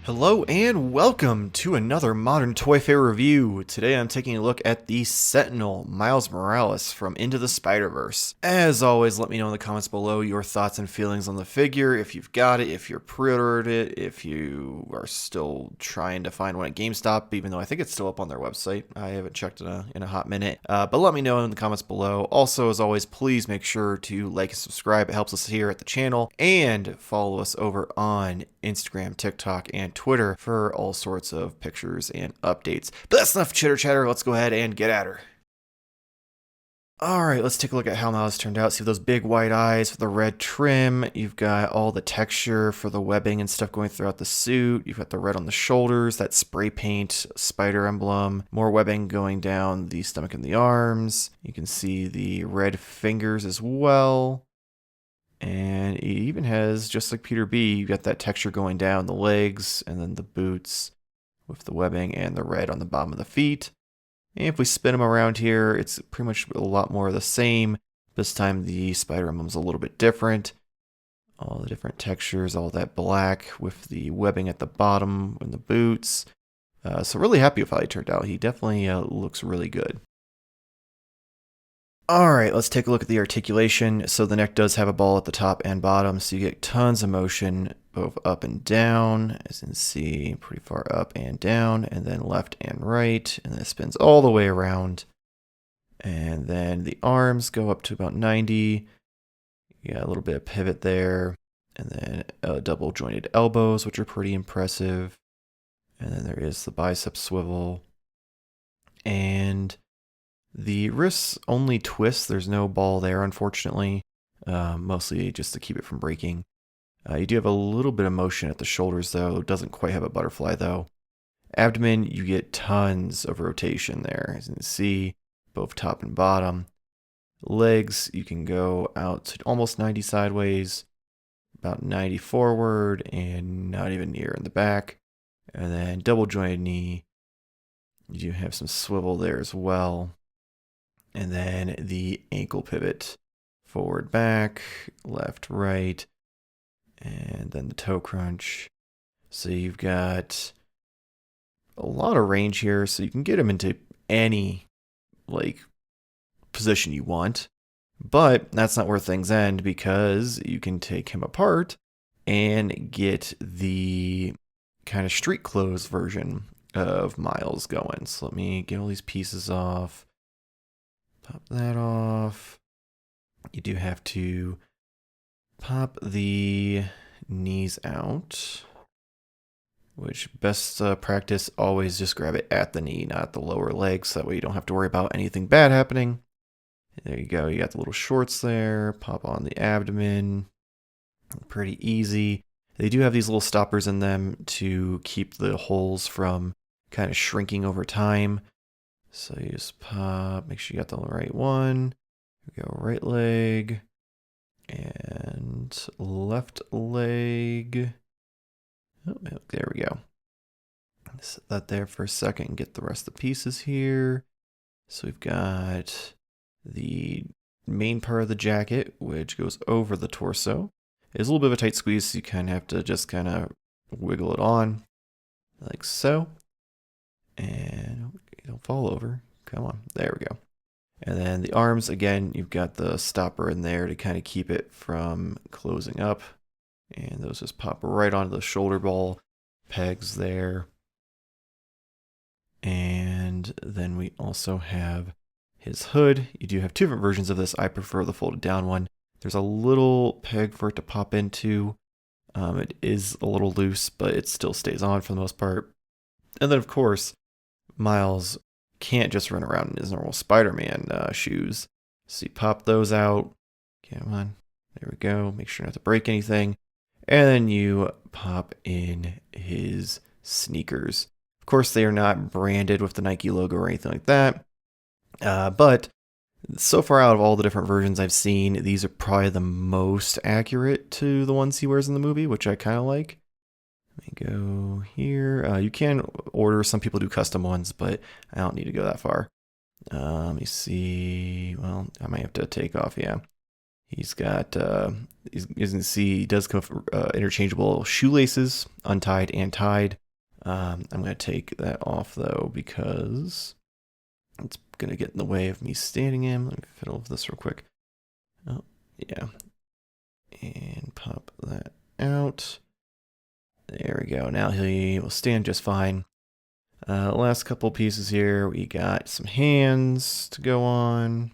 Hello and welcome to another Modern Toy Fair review. Today I'm taking a look at the Sentinel Miles Morales from Into the Spiderverse. As always, let me know in the comments below your thoughts and feelings on the figure, if you've got it, if you're pre-ordered it, if you are still trying to find one at GameStop, even though I think it's still up on their website. I haven't checked in a hot minute, but let me know in the comments below. Also, as always, please make sure to like and subscribe. It helps us here at the channel, and follow us over on Instagram, TikTok, and Twitter for all sorts of pictures and updates. But that's enough chitter chatter. Let's go ahead and get at her. Alright, let's take a look at how Miles turned out. See those big white eyes with the red trim. You've got all the texture for the webbing and stuff going throughout the suit. You've got the red on the shoulders, that spray paint spider emblem. More webbing going down the stomach and the arms. You can see the red fingers as well. And it even has, just like Peter B, you got that texture going down the legs and then the boots with the webbing and the red on the bottom of the feet. And if we spin them around here, it's pretty much a lot more of the same. This time the spider emblem's a little bit different. All the different textures, all that black with the webbing at the bottom and the boots. So really happy with how he turned out. He definitely looks really good. Alright, let's take a look at the articulation. So the neck does have a ball at the top and bottom, so you get tons of motion both up and down, as you can see, pretty far up and down, and then left and right, and then it spins all the way around. And then the arms go up to about 90. You got a little bit of pivot there, and then double jointed elbows, which are pretty impressive. And then there is the bicep swivel. And the wrists only twist. There's no ball there, unfortunately, mostly just to keep it from breaking. You do have a little bit of motion at the shoulders, though. It doesn't quite have a butterfly, though. Abdomen, you get tons of rotation there, as you can see, both top and bottom. Legs, you can go out to almost 90 sideways, about 90 forward, and not even near in the back. And then double jointed knee, you do have some swivel there as well. And then the ankle pivot, forward, back, left, right, and then the toe crunch. So you've got a lot of range here, so you can get him into any position you want. But that's not where things end, because you can take him apart and get the kind of street clothes version of Miles going. So let me get all these pieces off. Pop that off. You do have to pop the knees out, which best practice, always just grab it at the knee, not the lower leg, so that way you don't have to worry about anything bad happening. There you go. You got the little shorts there. Pop on the abdomen. Pretty easy. They do have these little stoppers in them to keep the holes from kind of shrinking over time. So you just pop, make sure you got the right one. Here we go, right leg and left leg. Oh, there we go. Set that there for a second and get the rest of the pieces here. So we've got the main part of the jacket, which goes over the torso. It's a little bit of a tight squeeze, so you kind of have to just kind of wiggle it on like so. And don't fall over. Come on. There we go. And then the arms, again, you've got the stopper in there to kind of keep it from closing up. And those just pop right onto the shoulder ball pegs there. And then we also have his hood. You do have two different versions of this. I prefer the folded down one. There's a little peg for it to pop into. It is a little loose, but it still stays on for the most part. And then, of course, Miles can't just run around in his normal Spider-Man shoes. So you pop those out. Come on. There we go. Make sure not to break anything. And then you pop in his sneakers. Of course, they are not branded with the Nike logo or anything like that. But so far out of all the different versions I've seen, these are probably the most accurate to the ones he wears in the movie, which I kind of like. Let me go here. You can order, some people do custom ones, but I don't need to go that far. Let me see. Well, I might have to take off, yeah. He's got, as you can see, he does come with interchangeable shoelaces, untied and tied. I'm going to take that off though because it's going to get in the way of me standing him. Let me fiddle with this real quick. Oh, yeah. And pop that out. There we go. Now he will stand just fine. Last couple pieces here. We got some hands to go on.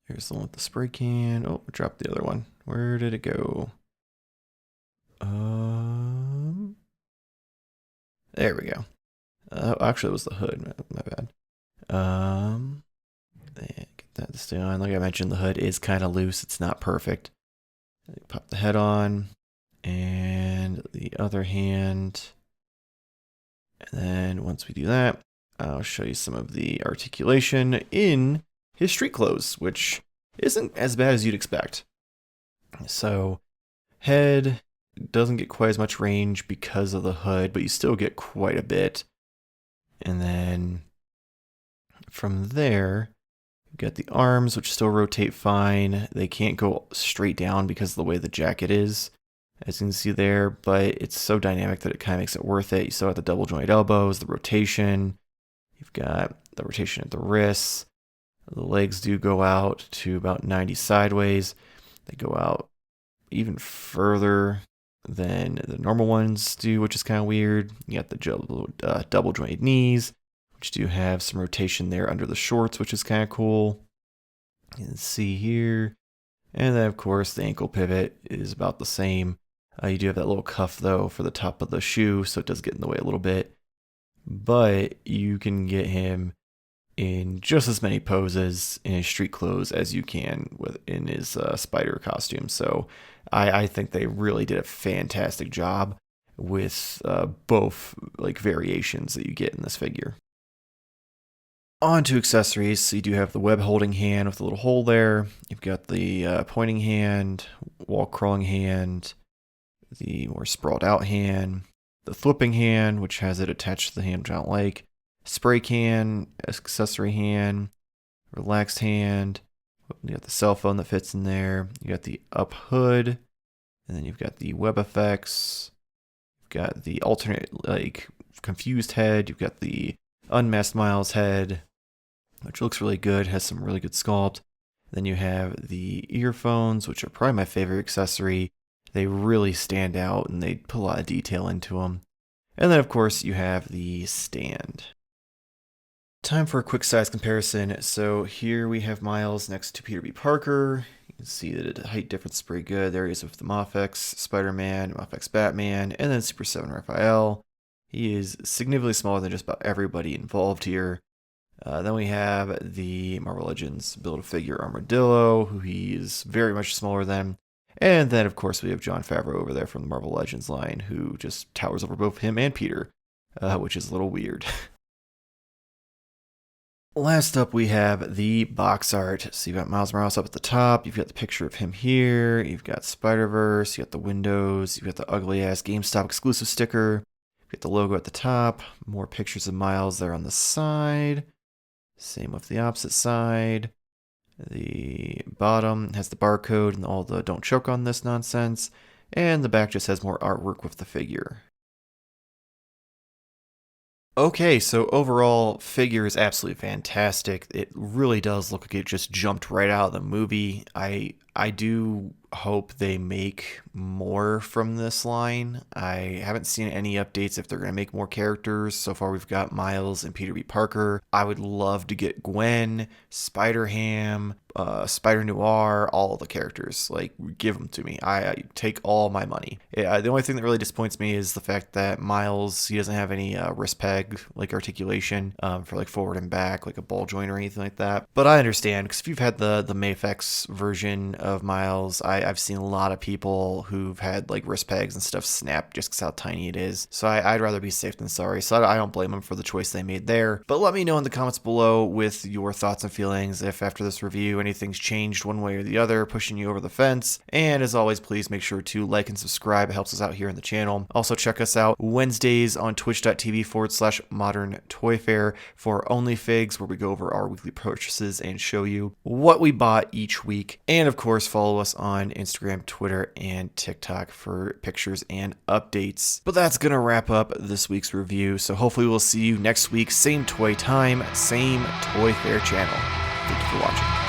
Here's the one with the spray can. Oh, dropped the other one. Where did it go? There we go. Actually, it was the hood. My bad. Get that to stay on. Like I mentioned, the hood is kind of loose. It's not perfect. Pop the head on, and the other hand. And then once we do that, I'll show you some of the articulation in his street clothes, which isn't as bad as you'd expect. So, head doesn't get quite as much range because of the hood, but you still get quite a bit. And then from there, you've got the arms, which still rotate fine. They can't go straight down because of the way the jacket is, as you can see there, but it's so dynamic that it kind of makes it worth it. You still have the double jointed elbows, the rotation. You've got the rotation at the wrists. The legs do go out to about 90 sideways. They go out even further than the normal ones do, which is kind of weird. You got the double jointed knees, which do have some rotation there under the shorts, which is kind of cool. You can see here. And then, of course, the ankle pivot is about the same. You do have that little cuff, though, for the top of the shoe, so it does get in the way a little bit. But you can get him in just as many poses in his street clothes as you can in his spider costume. So I think they really did a fantastic job with both like variations that you get in this figure. On to accessories. So you do have the web holding hand with a little hole there. You've got the pointing hand, wall crawling hand, the more sprawled out hand, the flipping hand, which has it attached to the hand, which I don't like. Spray can, accessory hand, relaxed hand. You got the cell phone that fits in there. You got the up hood, and then you've got the web effects. You've got the alternate, like, confused head. You've got the unmasked Miles head, which looks really good, has some really good sculpt. Then you have the earphones, which are probably my favorite accessory. They really stand out, and they put a lot of detail into them. And then, of course, you have the stand. Time for a quick size comparison. So here we have Miles next to Peter B. Parker. You can see that the height difference is pretty good. There he is with the Mafex, Spider-Man, Mafex Batman, and then Super 7 Raphael. He is significantly smaller than just about everybody involved here. Then we have the Marvel Legends Build-A-Figure Armadillo, who he is very much smaller than. And then, of course, we have Jon Favreau over there from the Marvel Legends line, who just towers over both him and Peter, which is a little weird. Last up, we have the box art. So you've got Miles Morales up at the top. You've got the picture of him here. You've got Spiderverse. You've got the windows. You've got the ugly-ass GameStop exclusive sticker. You've got the logo at the top. More pictures of Miles there on the side. Same with the opposite side. The bottom has the barcode and all the don't choke on this nonsense. And the back just has more artwork with the figure. Okay, so overall, figure is absolutely fantastic. It really does look like it just jumped right out of the movie. I do hope they make more from this line. I haven't seen any updates if they're going to make more characters. So far, we've got Miles and Peter B. Parker. I would love to get Gwen, Spider-Ham, Spider-Noir, all of the characters. Like, give them to me. I take all my money. The only thing that really disappoints me is the fact that Miles, he doesn't have any wrist peg, like articulation for like forward and back, like a ball joint or anything like that. But I understand, because if you've had the Mafex version of Miles, I've seen a lot of people who've had like wrist pegs and stuff snap just because how tiny it is. So I'd rather be safe than sorry. So I don't blame them for the choice they made there. But let me know in the comments below with your thoughts and feelings if after this review any anything's changed one way or the other, pushing you over the fence. And as always, please make sure to like and subscribe. It helps us out here in the channel. Also, check us out Wednesdays on twitch.tv/Modern Toy Fair for OnlyFigs, where we go over our weekly purchases and show you what we bought each week. And of course, follow us on Instagram, Twitter, and TikTok for pictures and updates. But that's gonna wrap up this week's review. So hopefully we'll see you next week, same toy time, same Toy Fair channel. Thank you for watching.